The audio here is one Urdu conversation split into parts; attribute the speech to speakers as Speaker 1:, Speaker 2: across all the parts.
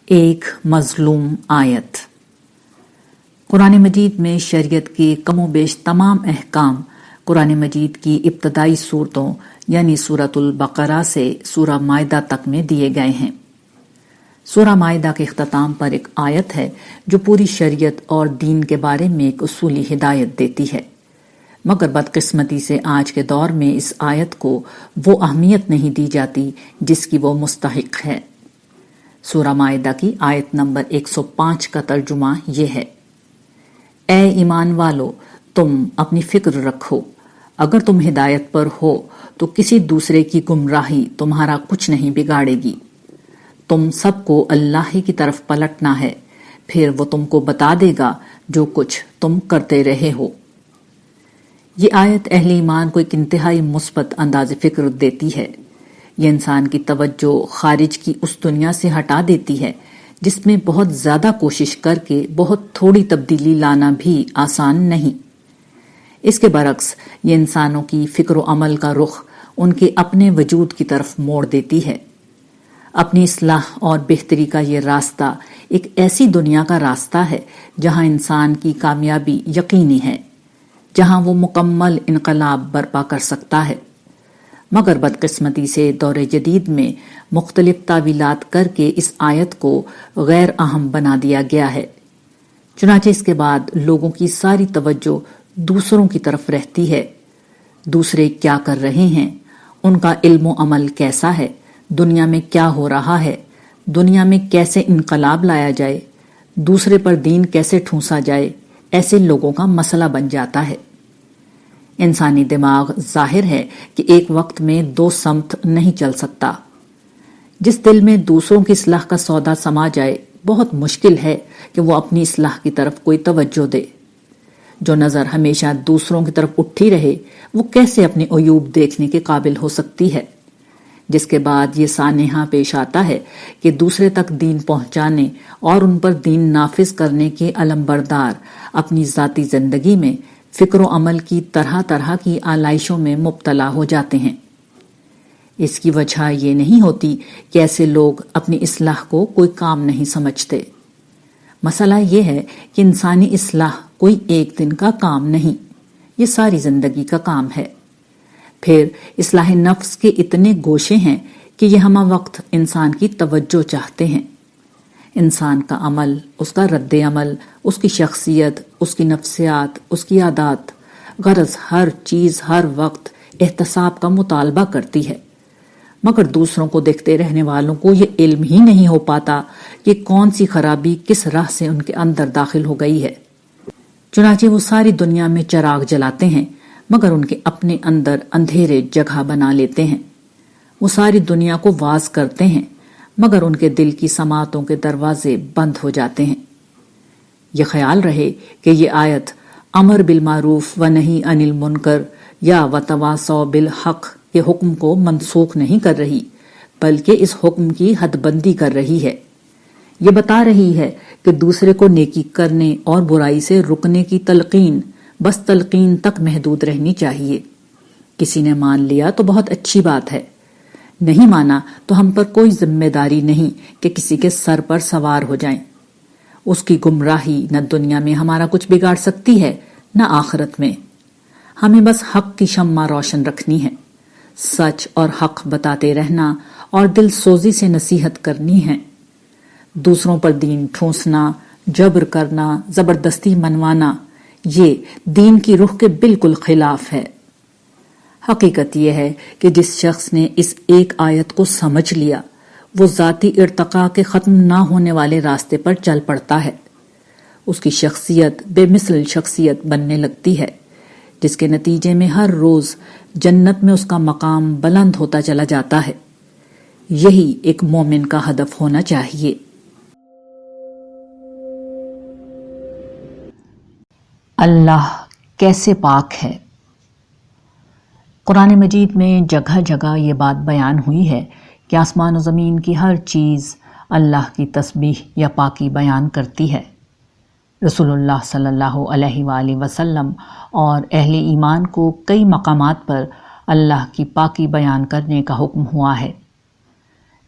Speaker 1: ایک مظلوم آیت۔ قرآن مجید میں شریعت کے کم و بیش تمام احکام قرآن مجید کی ابتدائی صورتوں یعنی سورۃ البقرہ سے سورہ مائدہ تک میں دیے گئے ہیں۔ سورہ مائدہ کے اختتام پر ایک آیت ہے جو پوری شریعت اور دین کے بارے میں ایک اصولی ہدایت دیتی ہے، مگر بدقسمتی سے آج کے دور میں اس آیت کو وہ اہمیت نہیں دی جاتی جس کی وہ مستحق ہے۔ سورہ مائدہ کی آیت نمبر 105 کا ترجمہ یہ ہے: اے ایمان والو، تم اپنی فکر رکھو، اگر تم ہدایت پر ہو تو کسی دوسرے کی گمراہی تمہارا کچھ نہیں بگاڑے گی۔ تم سب کو اللہ ہی کی طرف پلٹنا ہے، پھر وہ تم کو بتا دے گا جو کچھ تم کرتے رہے ہو۔ یہ آیت اہل ایمان کو ایک انتہائی مثبت انداز فکر دیتی ہے۔ یہ انسان کی توجہ خارج کی اس دنیا سے ہٹا دیتی ہے جس میں بہت زیادہ کوشش کر کے بہت تھوڑی تبدیلی لانا بھی آسان نہیں۔ اس کے برعکس یہ انسانوں کی فکر و عمل کا رخ ان کے اپنے وجود کی طرف موڑ دیتی ہے۔ اپنی اصلاح اور بہتری کا یہ راستہ ایک ایسی دنیا کا راستہ ہے جہاں انسان کی کامیابی یقینی ہے، جہاں وہ مکمل انقلاب برپا کر سکتا ہے۔ مگر بدقسمتی سے دور جدید میں مختلف تعویلات کر کے اس آیت کو غیر اہم بنا دیا گیا ہے۔ چنانچہ اس کے بعد لوگوں کی ساری توجہ دوسروں کی طرف رہتی ہے۔ دوسرے کیا کر رہے ہیں، ان کا علم و عمل کیسا ہے، دنیا میں کیا ہو رہا ہے، دنیا میں کیسے انقلاب لایا جائے، دوسرے پر دین کیسے ٹھونسا جائے، ایسے لوگوں کا مسئلہ بن جاتا ہے۔ انسانی دماغ ظاہر ہے کہ ایک وقت میں دو سمت نہیں چل سکتا۔ جس دل میں دوسروں کی اصلاح کا سودا سما جائے، بہت مشکل ہے کہ وہ اپنی اصلاح کی طرف کوئی توجہ دے۔ جو نظر ہمیشہ دوسروں کی طرف اٹھی رہے، وہ کیسے اپنے عیوب دیکھنے کے قابل ہو سکتی ہے؟ جس کے بعد یہ سانحہ پیش آتا ہے کہ دوسرے تک دین پہنچانے اور ان پر دین نافذ کرنے کے علمبردار اپنی ذاتی زندگی میں فکر و عمل کی طرح طرح کی آلائشوں میں مبتلا ہو جاتے ہیں۔ اس کی وجہ یہ نہیں ہوتی کہ ایسے لوگ اپنی اصلاح کو کوئی کام نہیں سمجھتے۔ مسئلہ یہ ہے کہ انسانی اصلاح کوئی ایک دن کا کام نہیں، یہ ساری زندگی کا کام ہے۔ پھر اصلاح نفس کے اتنے گوشے ہیں کہ یہ ہمہ وقت انسان کی توجہ چاہتے ہیں۔ انسان کا عمل، اس کا رد عمل، اس کی شخصیت، اس کی نفسیات، اس کی عادات، غرض ہر چیز ہر وقت احتساب کا مطالبہ کرتی ہے، مگر دوسروں کو دیکھتے رہنے والوں کو یہ علم ہی نہیں ہو پاتا کہ کون سی خرابی کس راہ سے ان کے اندر داخل ہو گئی ہے۔ چنانچہ وہ ساری دنیا میں چراغ جلاتے ہیں مگر ان کے اپنے اندر اندھیرے جگہ بنا لیتے ہیں۔ وہ ساری دنیا کو واز کرتے ہیں مگر ان کے دل کی سماعتوں کے دروازے بند ہو جاتے ہیں۔ یہ خیال رہے کہ یہ آیت امر بالمعروف و نہی عن المنکر یا وتواصوا بالحق کے حکم کو منسوخ نہیں کر رہی، بلکہ اس حکم کی حد بندی کر رہی ہے۔ یہ بتا رہی ہے کہ دوسرے کو نیکی کرنے اور برائی سے رکنے کی تلقین بس تلقین تک محدود رہنی چاہیے۔ کسی نے مان لیا تو بہت اچھی بات ہے، نہیں مانا تو ہم پر کوئی ذمہ داری نہیں کہ کسی کے سر پر سوار ہو جائیں۔ اس کی گمراہی نہ دنیا میں ہمارا کچھ بگاڑ سکتی ہے نہ آخرت میں۔ ہمیں بس حق کی شمع روشن رکھنی ہے، سچ اور حق بتاتے رہنا اور دل سوزی سے نصیحت کرنی ہے۔ دوسروں پر دین ٹھونسنا، جبر کرنا، زبردستی منوانا، یہ دین کی روح کے بالکل خلاف ہے۔ حقیقت یہ ہے کہ جس شخص نے اس ایک آیت کو سمجھ لیا، وہ ذاتی ارتقاء کے ختم نہ ہونے والے راستے پر چل پڑتا ہے۔ اس کی شخصیت بے مثل شخصیت بننے لگتی ہے، جس کے نتیجے میں ہر روز جنت میں اس کا مقام بلند ہوتا چلا جاتا ہے۔ یہی ایک مومن کا ہدف ہونا چاہیے۔ اللہ کیسے پاک ہے۔ قرآن مجید میں جگہ جگہ یہ بات بیان ہوئی ہے کہ آسمان و زمین کی ہر چیز اللہ کی تسبیح یا پاکی بیان کرتی ہے۔ رسول اللہ صلی اللہ علیہ وآلہ وسلم اور اہل ایمان کو کئی مقامات پر اللہ کی پاکی بیان کرنے کا حکم ہوا ہے۔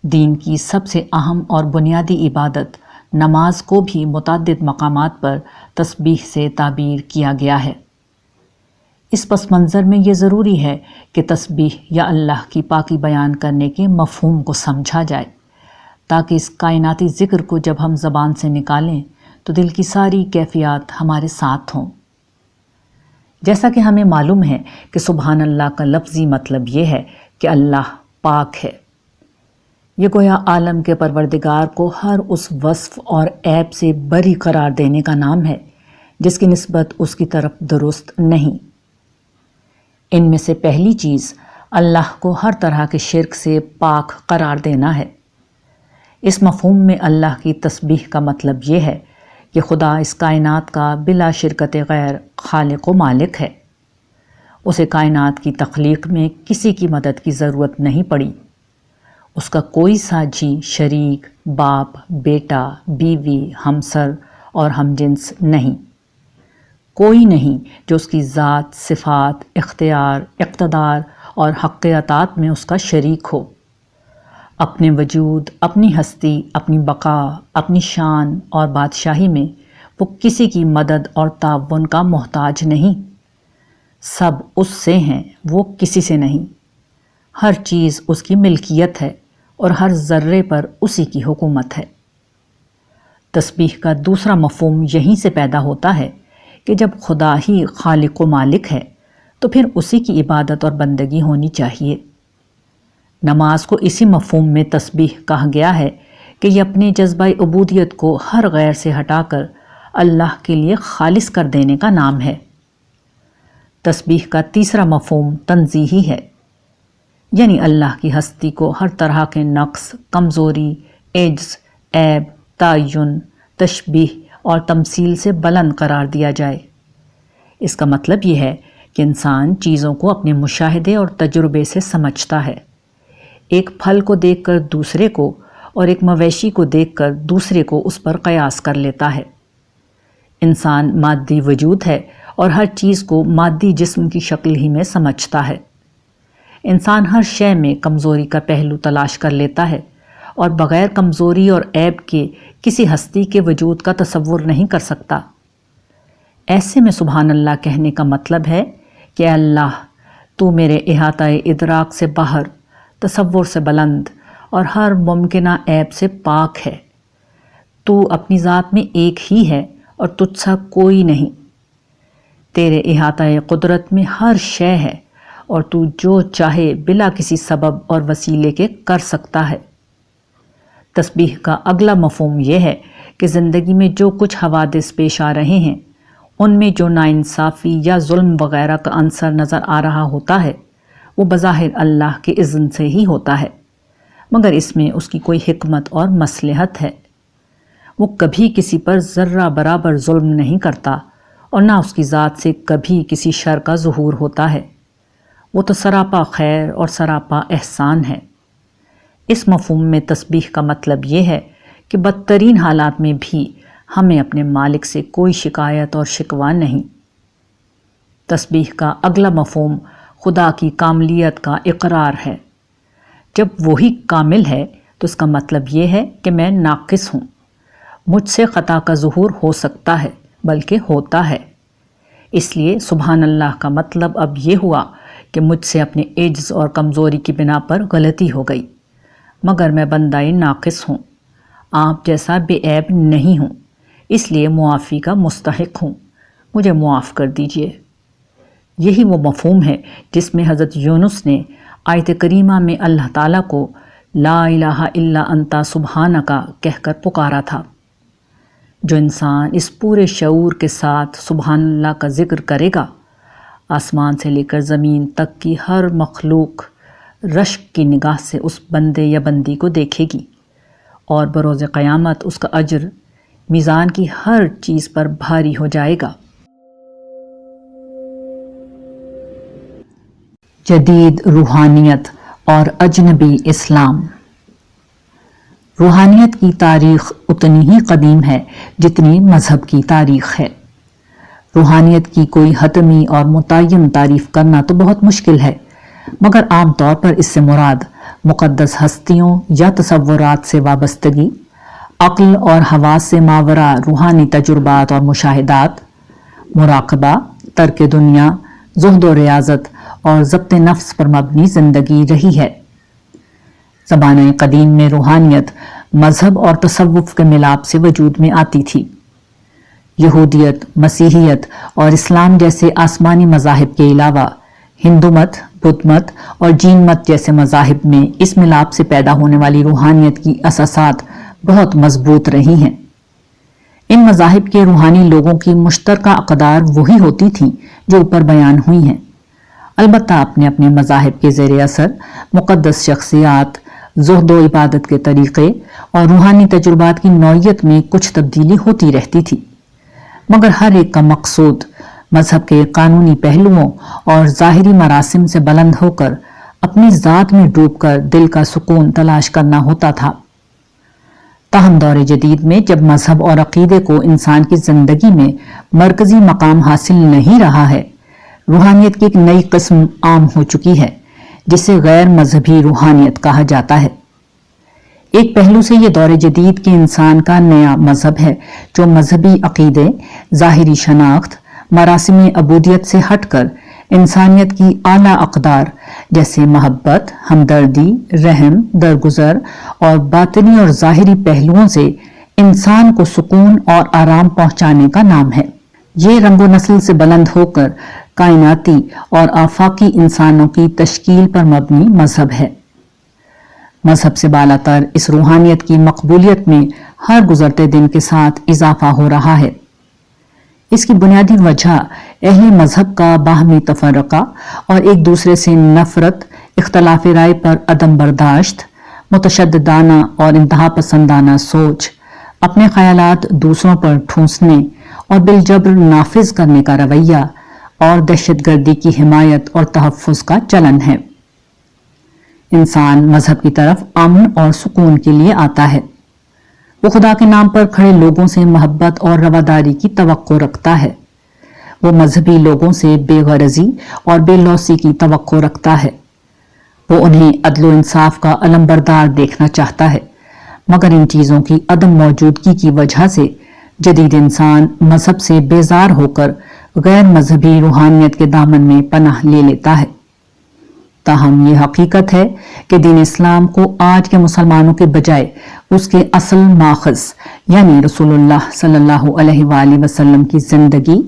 Speaker 1: دین کی سب سے اہم اور بنیادی عبادت نماز کو بھی متعدد مقامات پر تسبیح سے تعبیر کیا گیا ہے۔ اس پس منظر میں یہ ضروری ہے کہ تسبیح یا اللہ کی پاکی بیان کرنے کے مفہوم کو سمجھا جائے، تاکہ اس کائناتی ذکر کو جب ہم زبان سے نکالیں تو دل کی ساری کیفیات ہمارے ساتھ ہوں۔ جیسا کہ ہمیں معلوم ہے کہ سبحان اللہ کا لفظی مطلب یہ ہے کہ اللہ پاک ہے۔ یہ گویا عالم کے پروردگار کو ہر اس وصف اور عیب سے بری قرار دینے کا نام ہے جس کی نسبت اس کی طرف درست نہیں۔ ان میں سے پہلی چیز اللہ کو ہر طرح کے شرک سے پاک قرار دینا ہے۔ اس مفہوم میں اللہ کی تسبیح کا مطلب یہ ہے کہ خدا اس کائنات کا بلا شرکت غیر خالق و مالک ہے۔ اسے کائنات کی تخلیق میں کسی کی مدد کی ضرورت نہیں پڑی۔ اس کا کوئی ساجی، شریک، باپ، بیٹا، بیوی، ہمسر اور ہم جنس نہیں۔ کوئی نہیں جو اس کی ذات، صفات، اختیار، اقتدار اور حق عطات میں اس کا شریک ہو۔ اپنے وجود، اپنی ہستی، اپنی بقا، اپنی شان اور بادشاہی میں وہ کسی کی مدد اور تعاون کا محتاج نہیں۔ سب اس سے ہیں، وہ کسی سے نہیں۔ ہر چیز اس کی ملکیت ہے اور ہر ذرے پر اسی کی حکومت ہے۔ تسبیح کا دوسرا مفہوم یہیں سے پیدا ہوتا ہے کہ جب خدا ہی خالق و مالک ہے تو پھر اسی کی عبادت اور بندگی ہونی چاہیے۔ نماز کو اسی مفہوم میں تسبیح کہا گیا ہے کہ یہ اپنے جذبہ عبودیت کو ہر غیر سے ہٹا کر اللہ کے لیے خالص کر دینے کا نام ہے۔ تسبیح کا تیسرا مفہوم تنزیہی ہے، یعنی اللہ کی ہستی کو ہر طرح کے نقص، کمزوری، عجز، عیب، تعین، تشبیہ اور تمثیل سے بلند قرار دیا جائے۔ اس کا مطلب یہ ہے کہ انسان چیزوں کو اپنے مشاہدے اور تجربے سے سمجھتا ہے۔ ایک پھل کو دیکھ کر دوسرے کو اور ایک مویشی کو دیکھ کر دوسرے کو اس پر قیاس کر لیتا ہے۔ انسان مادی وجود ہے اور ہر چیز کو مادی جسم کی شکل ہی میں سمجھتا ہے۔ انسان ہر شے میں کمزوری کا پہلو تلاش کر لیتا ہے اور بغیر کمزوری اور عیب کے کسی ہستی کے وجود کا تصور نہیں کر سکتا۔ ایسے میں سبحان اللہ کہنے کا مطلب ہے کہ اے اللہ، تو میرے احاطہ ادراک سے باہر، تصور سے بلند اور ہر ممکنہ عیب سے پاک ہے۔ تو اپنی ذات میں ایک ہی ہے اور تجھ سا کوئی نہیں۔ تیرے احاطہ قدرت میں ہر شے ہے اور تو جو چاہے بلا کسی سبب اور وسیلے کے کر سکتا ہے۔ تسبیح کا اگلا مفہوم یہ ہے کہ زندگی میں جو کچھ حوادث پیش آ رہے ہیں ان میں جو ناانصافی یا ظلم وغیرہ کا عنصر نظر آ رہا ہوتا ہے وہ بظاہر اللہ کے اذن سے ہی ہوتا ہے، مگر اس میں اس کی کوئی حکمت اور مصلحت ہے۔ وہ کبھی کسی پر ذرہ برابر ظلم نہیں کرتا اور نہ اس کی ذات سے کبھی کسی شر کا ظہور ہوتا ہے۔ وہ تو سراپا خیر اور سراپا احسان ہے۔ اس مفہوم میں تسبیح کا مطلب یہ ہے کہ بدترین حالات میں بھی ہمیں اپنے مالک سے کوئی شکایت اور شکوہ نہیں۔ تسبیح کا اگلا مفہوم خدا کی کاملیت کا اقرار ہے۔ جب وہی کامل ہے تو اس کا مطلب یہ ہے کہ میں ناقص ہوں، مجھ سے خطا کا ظہور ہو سکتا ہے بلکہ ہوتا ہے۔ اس لیے سبحان اللہ کا مطلب اب یہ ہوا کہ مجھ سے اپنے عجز اور کمزوری کی بنا پر غلطی ہو گئی، مگر میں بندہ ناقص ہوں، آپ جیسا بے عیب نہیں ہوں، اس لیے معافی کا مستحق ہوں، مجھے معاف کر دیجئے۔ یہی وہ مفہوم ہے جس میں حضرت یونس نے آیت کریمہ میں اللہ تعالیٰ کو لا الہ الا انت سبحانکا کہہ کر پکارا تھا۔ جو انسان اس پورے شعور کے ساتھ سبحان اللہ کا ذکر کرے گا، آسمان سے لے کر زمین تک کی ہر مخلوق رشک کی نگاہ سے اس بندے یا بندی کو دیکھے گی اور بروز قیامت اس کا اجر میزان کی ہر چیز پر بھاری ہو جائے گا۔ جدید روحانیت اور اجنبی اسلام۔ روحانیت کی تاریخ اتنی ہی قدیم ہے جتنی مذہب کی تاریخ ہے۔ روحانیت کی کوئی حتمی اور متعین تعریف کرنا تو بہت مشکل ہے، مگر عام طور پر اس سے مراد مقدس ہستیوں یا تصورات سے وابستگی، عقل اور حواس سے ماورا روحانی تجربات اور مشاہدات، مراقبہ، ترک دنیا، زہد و ریاضت اور ضبط نفس پر مبنی زندگی رہی ہے۔ زمانہ قدیم میں روحانیت مذہب اور تصوف کے ملاپ سے وجود میں آتی تھی۔ یہودیت، مسیحیت اور اسلام جیسے آسمانی مذاہب کے علاوہ ہندو مت، بدھ مت اور جین مت جیسے مذاہب میں اس ملاپ سے پیدا ہونے والی روحانیت کی اساسات بہت مضبوط رہی ہیں۔ ان مذاہب کے روحانی لوگوں کی مشترکہ اقدار وہی ہوتی تھیں جو اوپر بیان ہوئی ہیں، البتہ اپنے اپنے مذاہب کے زیر اثر مقدس شخصیات، زہد و عبادت کے طریقے اور روحانی تجربات کی نوعیت میں کچھ تبدیلی ہوتی رہتی تھی، مگر ہر ایک کا مقصود مذہب کے قانونی پہلوؤں اور ظاہری مراسم سے بلند ہو کر اپنی ذات میں ڈوب کر دل کا سکون تلاش کرنا ہوتا تھا۔ تاہم دور جدید میں جب مذہب اور عقیدے کو انسان کی زندگی میں مرکزی مقام حاصل نہیں رہا ہے، روحانیت کی ایک نئی قسم عام ہو چکی ہے جسے غیر مذہبی روحانیت کہا جاتا ہے۔ ایک پہلو سے یہ دور جدید کے انسان کا نیا مذہب ہے جو مذہبی عقیدے، ظاہری شناخت، مراسم عبودیت سے ہٹ کر انسانیت کی اعلیٰ اقدار جیسے محبت، ہمدردی، رحم، درگزر اور باطنی اور ظاہری پہلوؤں سے انسان کو سکون اور آرام پہنچانے کا نام ہے۔ یہ رنگ و نسل سے بلند ہو کر کائناتی اور آفاقی انسانوں کی تشکیل پر مبنی مذہب ہے۔ مذہب سے بالاتر اس روحانیت کی مقبولیت میں ہر گزرتے دن کے ساتھ اضافہ ہو رہا ہے۔ اس کی بنیادی وجہ اہل مذہب کا باہمی تفرقہ اور ایک دوسرے سے نفرت، اختلاف رائے پر عدم برداشت، متشددانہ اور انتہا پسندانہ سوچ، اپنے خیالات دوسروں پر ٹھونسنے اور بالجبر نافذ کرنے کا رویہ اور دہشت گردی کی حمایت اور تحفظ کا چلن ہے۔ انسان مذہب کی طرف امن اور سکون کے لیے آتا ہے۔ وہ خدا کے نام پر کھڑے لوگوں سے محبت اور رواداری کی توقع رکھتا ہے۔ وہ مذہبی لوگوں سے بے غرضی اور بے لوثی کی توقع رکھتا ہے۔ وہ انہیں عدل و انصاف کا علمبردار دیکھنا چاہتا ہے، مگر ان چیزوں کی عدم موجودگی کی وجہ سے جدید انسان مذہب سے بیزار ہو کر غیر مذہبی روحانیت کے دامن میں پناہ لے لیتا ہے۔ تاہم یہ حقیقت ہے کہ دین اسلام کو آج کے مسلمانوں کے بجائے اس کے اصل ماخذ یعنی رسول اللہ صلی اللہ علیہ وآلہ وسلم کی زندگی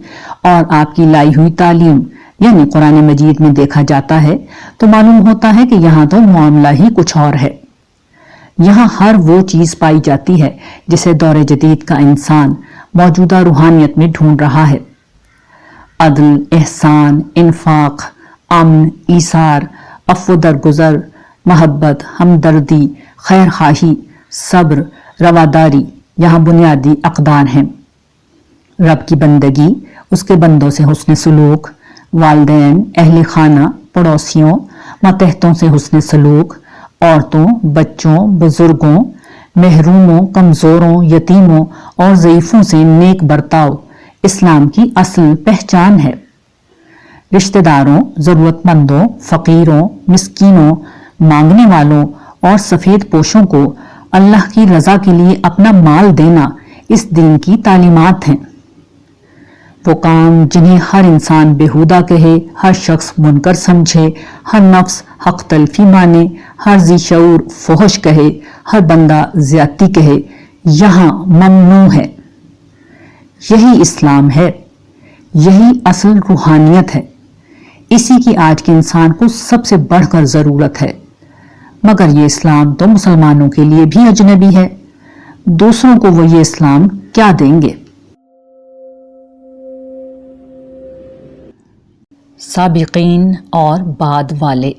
Speaker 1: اور آپ کی لائی ہوئی تعلیم یعنی قرآن مجید میں دیکھا جاتا ہے تو معلوم ہوتا ہے کہ یہاں تو معاملہ ہی کچھ اور ہے۔ یہاں ہر وہ چیز پائی جاتی ہے جسے دور جدید کا انسان موجودہ روحانیت میں ڈھونڈ رہا ہے۔ عدل، احسان، انفاق، امن، ایثار، عفو درگزر، محبت، ہمدردی، خیر خواہی، صبر، رواداری یہاں بنیادی اقدار ہیں۔ رب کی بندگی، اس کے بندوں سے حسن سلوک، والدین، اہل خانہ، پڑوسیوں، ماتحتوں سے حسن سلوک، عورتوں، بچوں، بزرگوں، محروموں، کمزوروں، یتیموں اور ضعیفوں سے نیک برتاؤ اسلام کی اصل پہچان ہے۔ رشتہ داروں، ضرورت مندوں، فقیروں، مسکینوں، مانگنے والوں اور سفید پوشوں کو اللہ کی رضا کے لیے اپنا مال دینا اس دین کی تعلیمات ہیں۔ وہ کام جنہیں ہر انسان بیہودہ کہے، ہر شخص منکر سمجھے، ہر نفس حق تلفی مانے، ہر ذی شعور فحش کہے، ہر بندہ زیادتی کہے، یہاں ممنوع ہے۔ یہی اسلام ہے، یہی اصل روحانیت ہے۔ اسی کی آج کے انسان کو سب سے بڑھ کر ضرورت ہے، مگر یہ اسلام تو مسلمانوں کے لیے بھی اجنبی ہے۔ دوسروں کو وہ یہ اسلام کیا دیں گے؟ سابقین اور بعد والے۔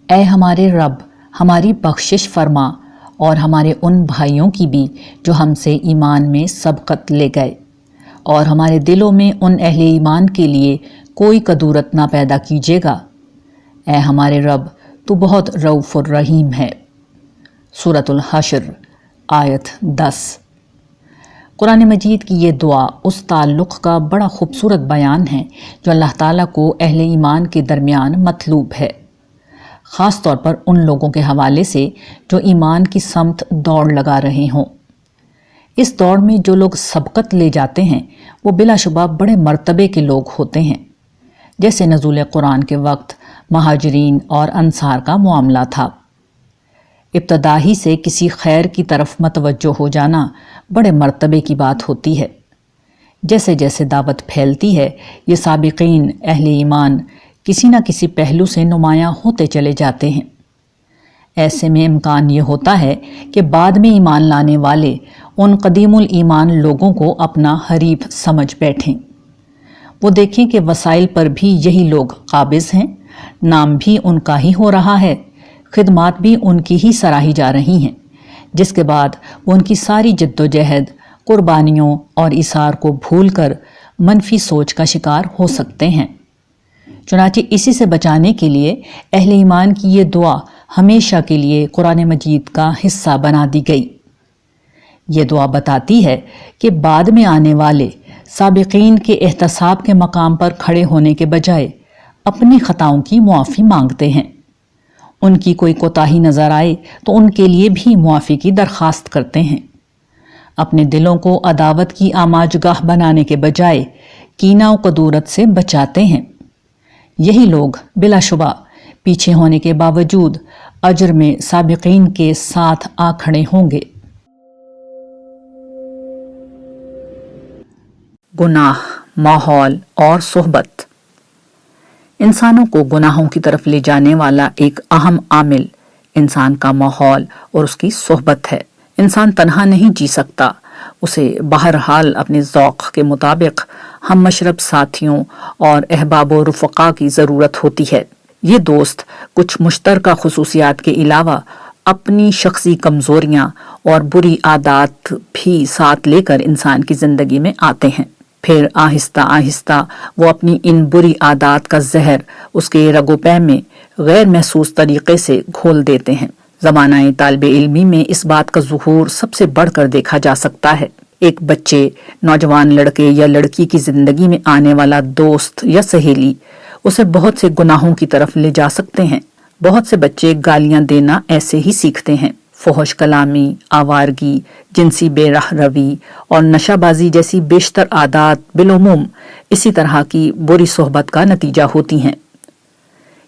Speaker 1: اے ہمارے رب، ہماری بخشش فرما اور ہمارے ان بھائیوں کی بھی جو ہم سے ایمان میں سبقت لے گئے، اور ہمارے دلوں میں ان اہل ایمان کے لیے کوئی کدورت نہ پیدا کیجیے گا۔ اے ہمارے رب، تو بہت رؤوف الرحیم ہے۔ سورۃ الحشر آیت 10۔ قرآن مجید کی یہ دعا اس تعلق کا بڑا خوبصورت بیان ہے جو اللہ تعالیٰ کو اہل ایمان کے درمیان مطلوب ہے۔ خاص طور پر ان لوگوں کے حوالے سے جو ایمان کی سمت دوڑ لگا رہے ہوں۔ اس دوڑ میں جو لوگ سبقت لے جاتے ہیں وہ بلا شبہ بڑے مرتبے کے لوگ ہوتے ہیں، جیسے نزول قرآن کے وقت مہاجرین اور انصار کا معاملہ تھا۔ ابتدا ہی سے کسی خیر کی طرف متوجہ ہو جانا بڑے مرتبے کی بات ہوتی ہے۔ جیسے جیسے دعوت پھیلتی ہے، یہ سابقین اہل ایمان کسی نہ کسی پہلو سے نمایاں ہوتے چلے جاتے ہیں۔ ایسے میں امکان یہ ہوتا ہے کہ بعد میں ایمان لانے والے ان قدیم الایمان لوگوں کو اپنا حریف سمجھ بیٹھیں۔ وہ دیکھیں کہ وسائل پر بھی یہی لوگ قابض ہیں، نام بھی ان کا ہی ہو رہا ہے، خدمات بھی ان کی ہی سراہی جا رہی ہیں، جس کے بعد وہ ان کی ساری جد و جہد، قربانیوں اور ایثار کو بھول کر منفی سوچ کا شکار ہو سکتے ہیں۔ چنانچہ اسی سے بچانے کے لیے اہل ایمان کی یہ دعا ہمیشہ کے لیے قرآن مجید کا حصہ بنا دی گئی۔ یہ دعا بتاتی ہے کہ بعد میں آنے والے سابقین کے احتساب کے مقام پر کھڑے ہونے کے بجائے اپنی خطاؤں کی معافی مانگتے ہیں۔ ان کی کوئی کوتاہی نظر آئے تو ان کے لیے بھی معافی کی درخواست کرتے ہیں۔ اپنے دلوں کو عداوت کی آماج گاہ بنانے کے بجائے کینہ و قدورت سے بچاتے ہیں۔ یہی لوگ بلا شبہ پیچھے ہونے کے باوجود اجر میں سابقین کے ساتھ آ کھڑے ہوں گے۔ گناہ، ماحول اور صحبت۔ انسانوں کو گناہوں کی طرف لے جانے والا ایک اہم عامل انسان کا ماحول اور اس کی صحبت ہے۔ انسان تنہا نہیں جی سکتا، اسے بہرحال اپنے ذوق کے مطابق ہم مشرب ساتھیوں اور احباب و رفقا کی ضرورت ہوتی ہے۔ یہ دوست کچھ مشترکہ خصوصیات کے علاوہ اپنی شخصی کمزوریاں اور بری عادات بھی ساتھ لے کر انسان کی زندگی میں آتے ہیں۔ پھر آہستہ آہستہ وہ اپنی ان بری عادات کا زہر اس کے رگ و پے میں غیر محسوس طریقے سے گھول دیتے ہیں۔ زمانہ طالب علمی میں اس بات کا ظہور سب سے بڑھ کر دیکھا جا سکتا ہے۔ ایک بچے، نوجوان لڑکے یا لڑکی کی زندگی میں آنے والا دوست یا سہیلی اسے بہت سے گناہوں کی طرف لے جا سکتے ہیں۔ بہت سے بچے گالیاں دینا ایسے ہی سیکھتے ہیں۔ فحش کلامی، آوارگی، جنسی بے راہ روی اور نشہ بازی جیسی بیشتر عادات بالعموم اسی طرح کی بری صحبت کا نتیجہ ہوتی ہیں۔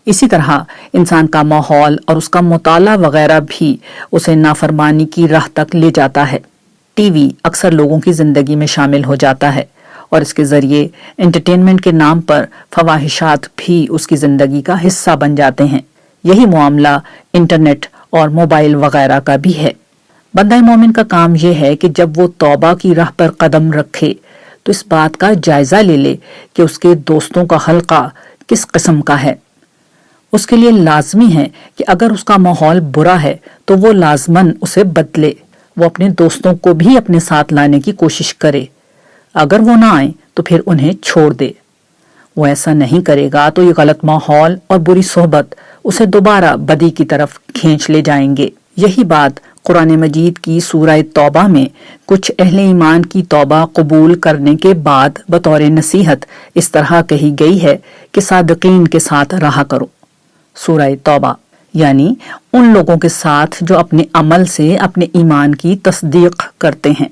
Speaker 1: اسی طرح انسان کا ماحول اور اس کا مطالعہ وغیرہ بھی اسے نافرمانی کی راہ تک لے جاتا ہے۔ ٹی وی اکثر لوگوں کی زندگی میں شامل ہو جاتا ہے اور اس کے ذریعے انٹرٹینمنٹ کے نام پر فواہشات بھی اس کی زندگی کا حصہ بن جاتے ہیں۔ یہی معاملہ انٹرنیٹ اور موبائل وغیرہ کا بھی ہے۔ بندہ مومن کا کام یہ ہے کہ جب وہ توبہ کی راہ پر قدم رکھے تو اس بات کا جائزہ لے لے کہ اس کے دوستوں کا حلقہ کس قسم کا ہے۔ اس کے لیے لازمی ہے کہ اگر اس کا ماحول برا ہے تو وہ لازماً اسے بدلے، وہ اپنے دوستوں کو بھی اپنے ساتھ لانے کی کوشش کرے۔ اگر وہ نہ آئیں تو پھر انہیں چھوڑ دے۔ وہ ایسا نہیں کرے گا تو یہ غلط ماحول اور بری صحبت اسے دوبارہ بدی کی طرف کھینچ لے جائیں گے۔ یہی بات قرآن مجید کی سورہ توبہ میں کچھ اہل ایمان کی توبہ قبول کرنے کے بعد بطور نصیحت اس طرح کہی گئی ہے کہ صادقین کے ساتھ رہا کرو۔ سورہ توبہ یعنی ان لوگوں کے ساتھ جو اپنے عمل سے اپنے ایمان کی تصدیق کرتے ہیں۔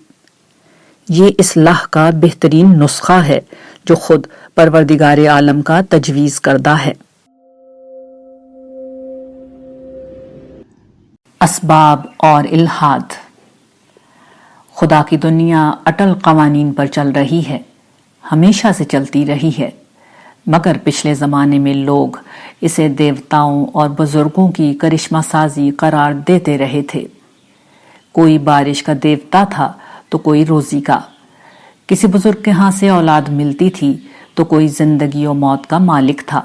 Speaker 1: یہ اصلاح کا بہترین نسخہ ہے جو خود پروردگار عالم کا تجویز کردہ ہے۔ اسباب اور الحاد۔ خدا کی دنیا اٹل قوانین پر چل رہی ہے، ہمیشہ سے چلتی رہی ہے، مگر پچھلے زمانے میں لوگ اسے دیوتاؤں اور بزرگوں کی کرشمہ سازی قرار دیتے رہے تھے۔ کوئی بارش کا دیوتا تھا تو کوئی روزی کا، کسی بزرگ کے ہاں سے اولاد ملتی تھی تو کوئی زندگی و موت کا مالک تھا،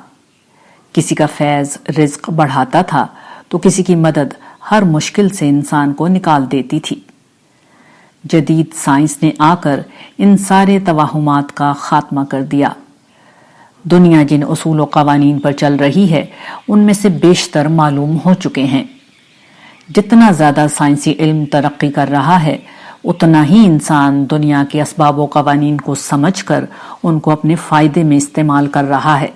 Speaker 1: کسی کا فیض رزق بڑھاتا تھا تو کسی کی مدد ہر مشکل سے انسان کو نکال دیتی تھی۔ جدید سائنس نے آ کر ان سارے توہمات کا خاتمہ کر دیا۔ دنیا جن اصول و قوانین پر چل رہی ہے ان میں سے بیشتر معلوم ہو چکے ہیں۔ جتنا زیادہ سائنسی علم ترقی کر رہا ہے اتنا ہی انسان دنیا کے اسباب و قوانین کو سمجھ کر ان کو اپنے فائدے میں استعمال کر رہا ہے۔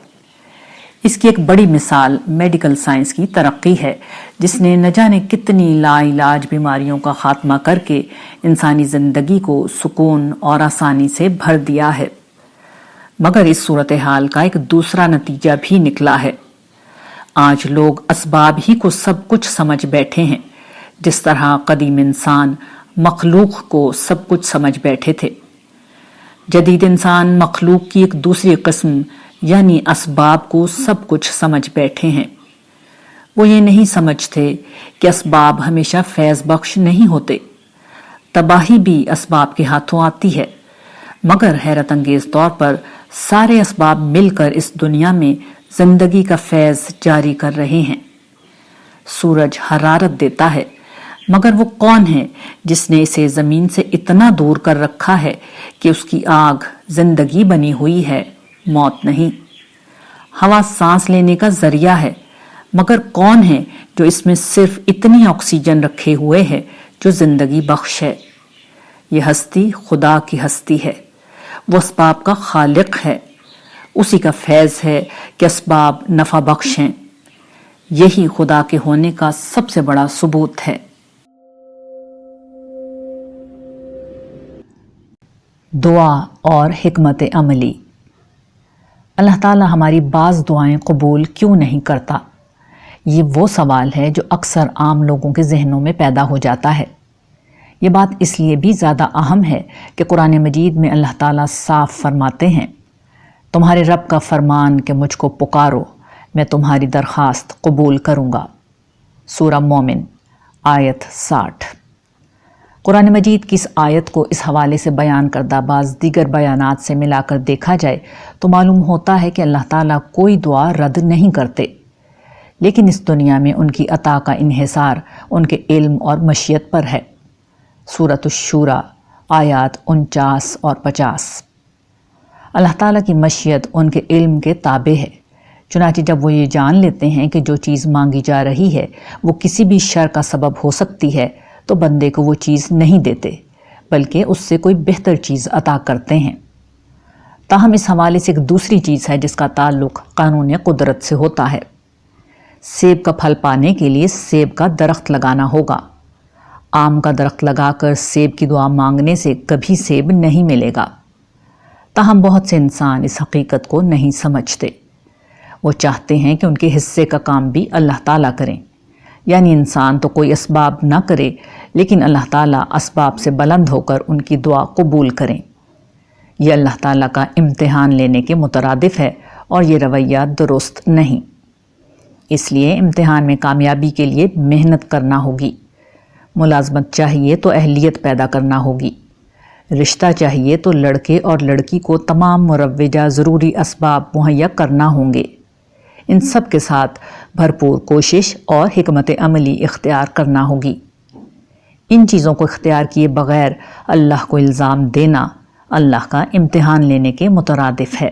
Speaker 1: اس کی ایک بڑی مثال میڈیکل سائنس کی ترقی ہے، جس نے نہ جانے کتنی لا علاج بیماریوں کا خاتمہ کر کے انسانی زندگی کو سکون اور آسانی سے بھر دیا ہے۔ مگر اس صورتحال کا ایک دوسرا نتیجہ بھی نکلا ہے۔ آج لوگ اسباب ہی کو سب کچھ سمجھ بیٹھے ہیں، جس طرح قدیم انسان مخلوق کو سب کچھ سمجھ بیٹھے تھے۔ جدید انسان مخلوق کی ایک دوسری قسم یعنی اسباب کو سب کچھ سمجھ بیٹھے ہیں۔ وہ یہ نہیں سمجھتے کہ اسباب ہمیشہ فیض بخش نہیں ہوتے۔ تباہی بھی اسباب کے ہاتھوں آتی ہے، مگر حیرت انگیز طور پر سارے اسباب مل کر اس دنیا میں زندگی کا فیض جاری کر رہے ہیں۔ سورج حرارت دیتا ہے، مگر وہ کون ہے جس نے اسے زمین سے اتنا دور کر رکھا ہے کہ اس کی آگ زندگی بنی ہوئی ہے، موت نہیں۔ ہوا سانس لینے کا ذریعہ ہے، مگر کون ہے جو اس میں صرف اتنی آکسیجن رکھے ہوئے ہے جو زندگی بخش ہے؟ یہ ہستی خدا کی ہستی ہے، وہ اسباب کا خالق ہے، اسی کا فیض ہے کہ اسباب نفع بخش ہیں۔ یہی خدا کے ہونے کا سب سے بڑا ثبوت ہے۔ دعا اور حکمت عملی۔ اللہ تعالیٰ ہماری بعض دعائیں قبول کیوں نہیں کرتا؟ یہ وہ سوال ہے جو اکثر عام لوگوں کے ذہنوں میں پیدا ہو جاتا ہے۔ یہ بات اس لیے بھی زیادہ اہم ہے کہ قرآن مجید میں اللہ تعالیٰ صاف فرماتے ہیں، تمہارے رب کا فرمان کہ مجھ کو پکارو، میں تمہاری درخواست قبول کروں گا۔ سورہ مومن آیت 60۔ قرآن مجید کی اس آیت کو اس حوالے سے بیان کردہ بعض دیگر بیانات سے ملا کر دیکھا جائے تو معلوم ہوتا ہے کہ اللہ تعالیٰ کوئی دعا رد نہیں کرتے، لیکن اس دنیا میں ان کی عطا کا انحصار ان کے علم اور مشیت پر ہے۔ سورۃ الشورى آیات 49 اور 50۔ اللہ تعالیٰ کی مشیت ان کے علم کے تابع ہے، چنانچہ جب وہ یہ جان لیتے ہیں کہ جو چیز مانگی جا رہی ہے وہ کسی بھی شر کا سبب ہو سکتی ہے تو بندے کو وہ چیز نہیں دیتے، بلکہ اس سے کوئی بہتر چیز عطا کرتے ہیں۔ تاہم اس حوالے سے ایک دوسری چیز ہے جس کا تعلق قانون قدرت سے ہوتا ہے۔ سیب کا پھل پانے کے لیے سیب کا درخت لگانا ہوگا۔ آم کا درخت لگا کر سیب کی دعا مانگنے سے کبھی سیب نہیں ملے گا۔ تاہم بہت سے انسان اس حقیقت کو نہیں سمجھتے۔ وہ چاہتے ہیں کہ ان کے حصے کا کام بھی اللہ تعالیٰ کریں، یعنی انسان تو کوئی اسباب نہ کرے لیکن اللہ تعالیٰ اسباب سے بلند ہو کر ان کی دعا قبول کریں۔ یہ اللہ تعالیٰ کا امتحان لینے کے مترادف ہے اور یہ رویہ درست نہیں۔ اس لیے امتحان میں کامیابی کے لیے محنت کرنا ہوگی۔ ملازمت چاہیے تو اہلیت پیدا کرنا ہوگی۔ رشتہ چاہیے تو لڑکے اور لڑکی کو تمام مروجہ ضروری اسباب مہیا کرنا ہوں گے۔ ان سب کے ساتھ بھرپور کوشش اور حکمت عملی اختیار کرنا ہوگی۔ ان چیزوں کو اختیار کیے بغیر اللہ کو الزام دینا اللہ کا امتحان لینے کے مترادف ہے۔